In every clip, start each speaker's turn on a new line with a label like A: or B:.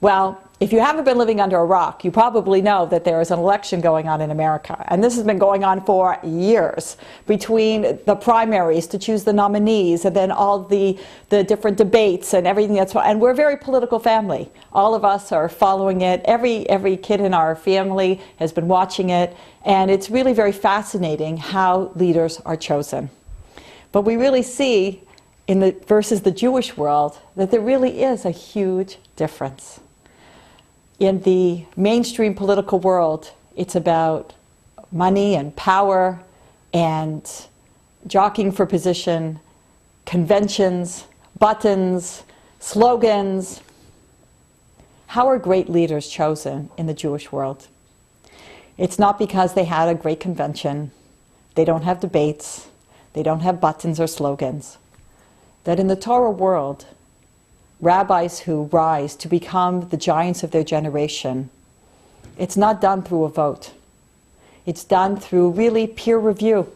A: Well, if you haven't been living under a rock, you probably know that there is an election going on in America. And this has been going on for years, between the primaries to choose the nominees and then all the different debates and everything that's, and we're a very political family. All of us are following it. Every kid in our family has been watching it. And it's really very fascinating how leaders are chosen. But we really see versus the Jewish world that there really is a huge difference. In the mainstream political world, it's about money and power and jockeying for position, conventions, buttons, slogans. How are great leaders chosen in the Jewish world? It's not because they had a great convention, they don't have debates, they don't have buttons or slogans. That in the Torah world, rabbis who rise to become the giants of their generation, it's not done through a vote. It's done through really peer review.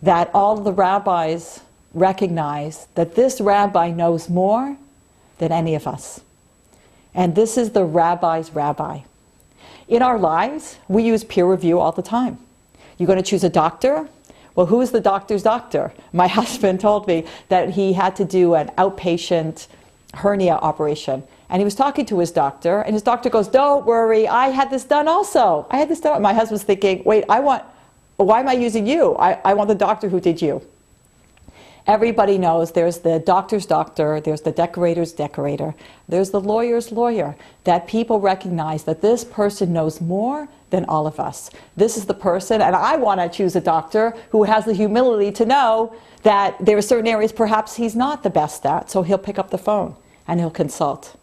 A: That all the rabbis recognize that this rabbi knows more than any of us. And this is the rabbi's rabbi. In our lives, we use peer review all the time. You're going to choose a doctor? Well, who is the doctor's doctor? My husband told me that he had to do an outpatient hernia operation. And he was talking to his doctor, and his doctor goes, "Don't worry, I had this done also. I had this done." My husband's thinking, wait, why am I using you? I want the doctor who did you. Everybody knows there's the doctor's doctor, there's the decorator's decorator, there's the lawyer's lawyer, that people recognize that this person knows more than all of us. This is the person, and I want to choose a doctor who has the humility to know that there are certain areas perhaps he's not the best at, so he'll pick up the phone and he'll consult.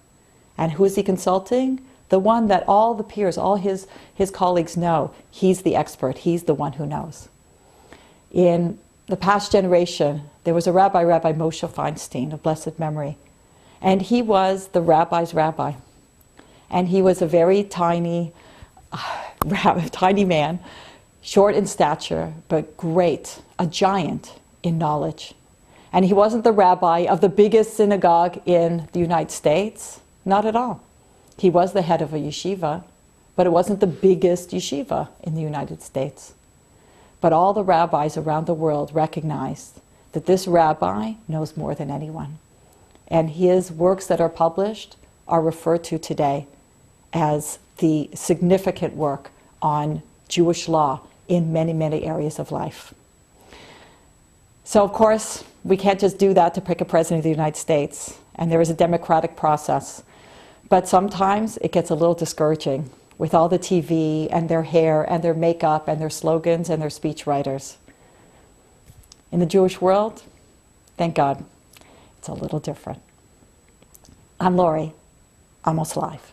A: And who is he consulting? The one that all the peers, all his colleagues know. He's the expert. He's the one who knows. In the past generation, there was a rabbi, Rabbi Moshe Feinstein, of blessed memory. And he was the rabbi's rabbi. And he was a very tiny man, short in stature, but great, a giant in knowledge. And he wasn't the rabbi of the biggest synagogue in the United States, not at all. He was the head of a yeshiva, but it wasn't the biggest yeshiva in the United States. But all the rabbis around the world recognized that this rabbi knows more than anyone. And his works that are published are referred to today as the significant work on Jewish law in many, many areas of life. So of course, we can't just do that to pick a president of the United States, and there is a democratic process. But sometimes it gets a little discouraging with all the TV and their hair and their makeup and their slogans and their speech writers. In the Jewish world, thank God, it's a little different. I'm Laurie, Almost Live.